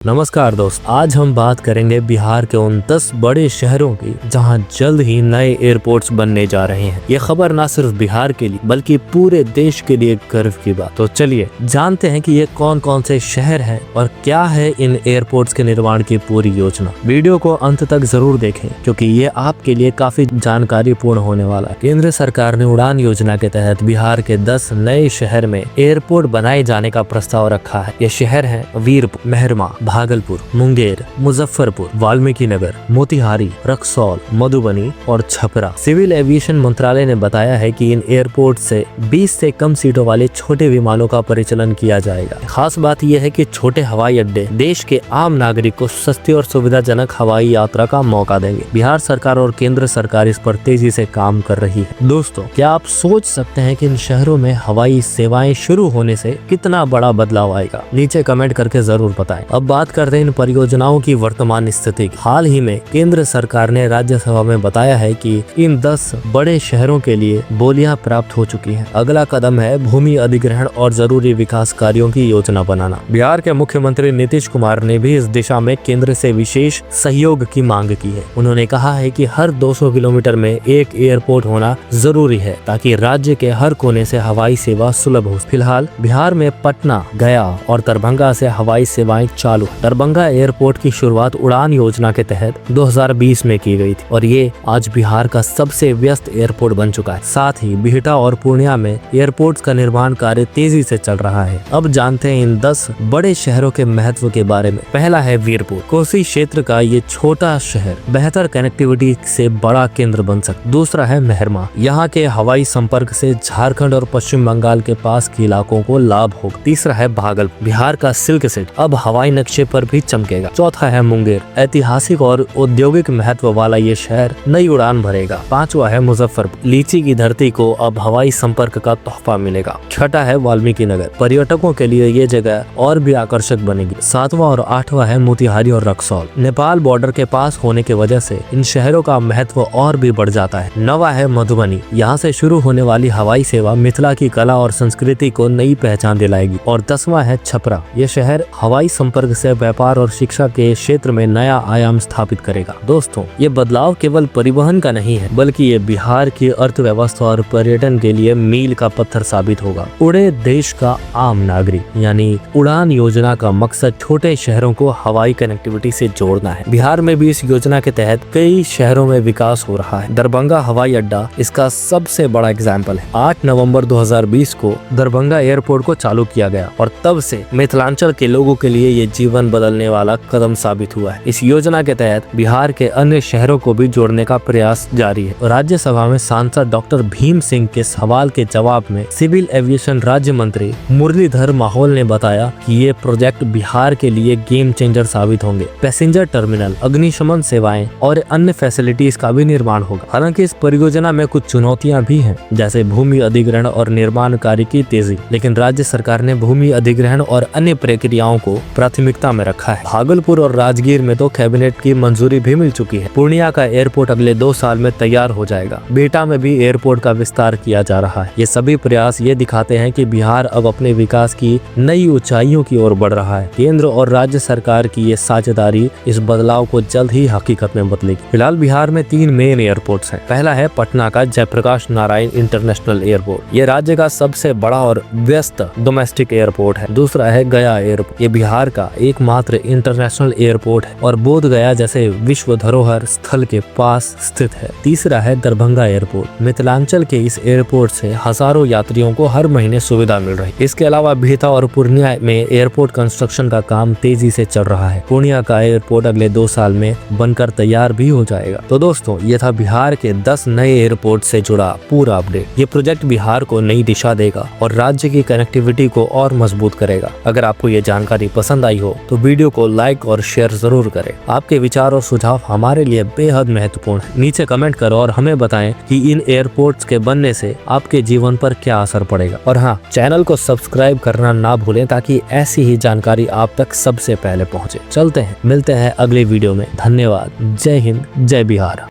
नमस्कार दोस्त, आज हम बात करेंगे बिहार के उन 10 बड़े शहरों की जहां जल्द ही नए एयरपोर्ट्स बनने जा रहे हैं। ये खबर ना सिर्फ बिहार के लिए बल्कि पूरे देश के लिए गर्व की बात। तो चलिए जानते हैं कि ये कौन कौन से शहर हैं और क्या है इन एयरपोर्ट्स के निर्माण की पूरी योजना। वीडियो को अंत तक जरूर देखें क्योंकि ये आपके लिए काफी जानकारी पूर्ण होने वाला है। केंद्र सरकार ने उड़ान योजना के तहत बिहार के 10 नए शहर में एयरपोर्ट बनाए जाने का प्रस्ताव रखा है। ये शहर है वीरपुर, मेहरमा, भागलपुर, मुंगेर, मुजफ्फरपुर, वाल्मीकि नगर, मोतिहारी, रक्सौल, मधुबनी और छपरा। सिविल एविएशन मंत्रालय ने बताया है कि इन एयरपोर्ट से 20 से कम सीटों वाले छोटे विमानों का परिचालन किया जाएगा। खास बात यह है कि छोटे हवाई अड्डे देश के आम नागरिक को सस्ती और सुविधाजनक हवाई यात्रा का मौका देंगे। बिहार सरकार और केंद्र सरकार इस पर तेजी से काम कर रही है। दोस्तों, क्या आप सोच सकते हैं कि इन शहरों में हवाई सेवाएं शुरू होने से कितना बड़ा बदलाव आएगा? नीचे कमेंट करके जरूर बताएं। अब बात करते हैं इन परियोजनाओं की वर्तमान स्थिति। हाल ही में केंद्र सरकार ने राज्यसभा में बताया है कि इन 10 बड़े शहरों के लिए बोलियां प्राप्त हो चुकी हैं। अगला कदम है भूमि अधिग्रहण और जरूरी विकास कार्यों की योजना बनाना। बिहार के मुख्यमंत्री नीतीश कुमार ने भी इस दिशा में केंद्र से विशेष सहयोग की मांग की है। उन्होंने कहा है कि हर 200 किलोमीटर में एक एयरपोर्ट होना जरूरी है ताकि राज्य के हर कोने से हवाई सेवा सुलभ हो। फिलहाल बिहार में पटना, गया और दरभंगा से हवाई सेवाएं चालू। दरभंगा एयरपोर्ट की शुरुआत उड़ान योजना के तहत 2020 में की गई थी और ये आज बिहार का सबसे व्यस्त एयरपोर्ट बन चुका है। साथ ही बिहटा और पूर्णिया में एयरपोर्ट्स का निर्माण कार्य तेजी से चल रहा है। अब जानते हैं इन 10 बड़े शहरों के महत्व के बारे में। पहला है वीरपुर, कोसी क्षेत्र का ये छोटा शहर बेहतर कनेक्टिविटी से बड़ा केंद्र बन सकता। दूसरा है मेहरमा, यहाँ के हवाई संपर्क से झारखंड और पश्चिम बंगाल के पास के इलाकों को लाभ होगा। तीसरा है भागलपुर, बिहार का सिल्क सिटी अब हवाई नक्शे पर भी चमकेगा। चौथा है मुंगेर, ऐतिहासिक और औद्योगिक महत्व वाला ये शहर नई उड़ान भरेगा। पांचवा है मुजफ्फरपुर, लीची की धरती को अब हवाई संपर्क का तोहफा मिलेगा। छठा है वाल्मीकि नगर, पर्यटकों के लिए ये जगह और भी आकर्षक बनेगी। सातवां और आठवां है मोतिहारी और रक्सौल, नेपाल बॉर्डर के पास होने की वजह से इन शहरों का महत्व और भी बढ़ जाता है। नवा है मधुबनी, यहाँ से शुरू होने वाली हवाई सेवा मिथिला की कला और संस्कृति को नई पहचान दिलाएगी। और 10वां है छपरा, ये शहर हवाई संपर्क से व्यापार और शिक्षा के क्षेत्र में नया आयाम स्थापित करेगा। दोस्तों, ये बदलाव केवल परिवहन का नहीं है बल्कि ये बिहार की अर्थव्यवस्था और पर्यटन के लिए मील का पत्थर साबित होगा। उड़े देश का आम नागरिक यानी उड़ान योजना का मकसद छोटे शहरों को हवाई कनेक्टिविटी से जोड़ना है। बिहार में भी इस योजना के तहत कई शहरों में विकास हो रहा है। दरभंगा हवाई अड्डा इसका सबसे बड़ा एग्जाम्पल है। 8 नवंबर 2020 को दरभंगा एयरपोर्ट को चालू किया गया और तब से मिथिलांचल के लोगों के लिए ये जीवन बदलने वाला कदम साबित हुआ है। इस योजना के तहत बिहार के अन्य शहरों को भी जोड़ने का प्रयास जारी है। राज्यसभा में सांसद डॉक्टर भीम सिंह के सवाल के जवाब में सिविल एविएशन राज्य मंत्री मुरलीधर माहौल ने बताया कि ये प्रोजेक्ट बिहार के लिए गेम चेंजर साबित होंगे। पैसेंजर टर्मिनल, अग्निशमन सेवाएं और अन्य फैसिलिटीज का भी निर्माण होगा। हालांकि इस परियोजना में कुछ चुनौतियां भी हैं, जैसे भूमि अधिग्रहण और निर्माण कार्य की तेजी, लेकिन राज्य सरकार ने भूमि अधिग्रहण और अन्य प्रक्रियाओं को प्राथमिकता में रखा है। भागलपुर और राजगीर में तो कैबिनेट की मंजूरी भी मिल चुकी है। पूर्णिया का एयरपोर्ट अगले 2 साल में तैयार हो जाएगा। बिहटा में भी एयरपोर्ट का विस्तार किया जा रहा है। ये सभी प्रयास ये दिखाते हैं कि बिहार अब अपने विकास की नई ऊंचाइयों की ओर बढ़ रहा है। केंद्र और राज्य सरकार की ये साझेदारी इस बदलाव को जल्द ही हकीकत में बदलेगी। फिलहाल बिहार में 3 मेन एयरपोर्ट्स हैं। पहला है पटना का जयप्रकाश नारायण इंटरनेशनल एयरपोर्ट, ये राज्य का सबसे बड़ा और व्यस्त डोमेस्टिक एयरपोर्ट है। दूसरा है गया एयरपोर्ट, ये बिहार का एकमात्र इंटरनेशनल एयरपोर्ट है और बोध गया जैसे विश्व धरोहर स्थल के पास स्थित है। तीसरा है दरभंगा एयरपोर्ट, मिथिलांचल के इस एयरपोर्ट से हजारों यात्रियों को हर महीने सुविधा मिल रही है। इसके अलावा बिहटा और पूर्णिया में एयरपोर्ट कंस्ट्रक्शन का काम तेजी से चल रहा है। पूर्णिया का एयरपोर्ट अगले 2 साल में बनकर तैयार भी हो जाएगा। तो दोस्तों, ये था बिहार के 10 नए एयरपोर्ट से जुड़ा पूरा अपडेट। ये प्रोजेक्ट बिहार को नई दिशा देगा और राज्य की कनेक्टिविटी को और मजबूत करेगा। अगर आपको ये जानकारी पसंद आई हो तो वीडियो को लाइक और शेयर जरूर करें। आपके विचार और सुझाव हमारे लिए बेहद महत्वपूर्ण है। नीचे कमेंट करो और हमें बताएं कि इन एयरपोर्ट्स के बनने से आपके जीवन पर क्या असर पड़ेगा। और हाँ, चैनल को सब्सक्राइब करना ना भूलें ताकि ऐसी ही जानकारी आप तक सबसे पहले पहुंचे। चलते हैं, मिलते हैं अगले वीडियो में। धन्यवाद। जय हिंद, जय बिहार।